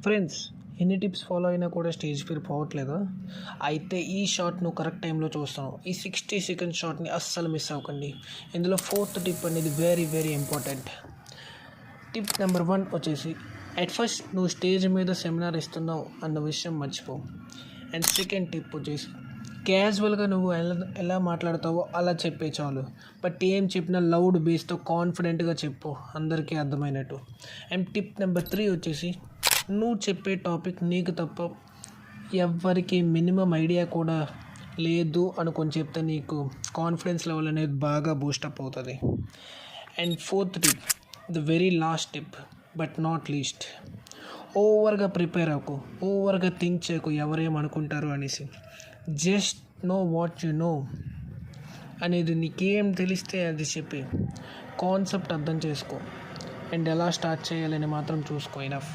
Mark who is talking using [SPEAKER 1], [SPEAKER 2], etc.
[SPEAKER 1] Friends, ఎన్ని tips follow అయినా కూడా స్టేజ్ ఫియర్ పోవట్లేదా? అయితే ఈ షాట్ నువ్వు కరెక్ట్ టైంలో చూస్తావు. ఈ 60 సెకండ్ షాట్ని అస్సలు మిస్ అవ్వకండి. ఇందులో 4th టిప్ అనేది very very important. Tip number 1 వచ్చేసి, అట్ ఫస్ట్ నువ్వు స్టేజ్ మీద సెమినార్ ఇస్తున్నావు అన్న విషయం మర్చిపో. అండ్ సెకండ్ టిప్ వచ్చేసి, క్యాజువల్గా నువ్వు ఎలా మాట్లాడతావో అలా చెప్పే చాలు. బట్ ఏం చెప్పినా లౌడ్ బేస్తో కాన్ఫిడెంట్గా చెప్పు, అందరికీ అర్థమైనట్టు. అండ్ టిప్ నెంబర్ 3 వచ్చేసి, నువ్వు చెప్పే టాపిక్ నీకు తప్ప ఎవ్వరికి మినిమం ఐడియా కూడా లేదు అనుకొని చెప్తే నీకు కాన్ఫిడెన్స్ లెవెల్ అనేది బాగా బూస్టప్ అవుతుంది. And 4th tip, the very last tip but not least, ఓవర్గా ప్రిపేర్ అవ్వకు, ఓవర్గా థింక్ చేయకు ఎవరేమనుకుంటారు అనేసి. Just know what you know అనేది నీకేం తెలిస్తే అది చెప్పి కాన్సెప్ట్ అర్థం చేసుకో. అండ్ ఎలా స్టార్ట్ చేయాలని మాత్రం చూసుకో. ఇనఫ్.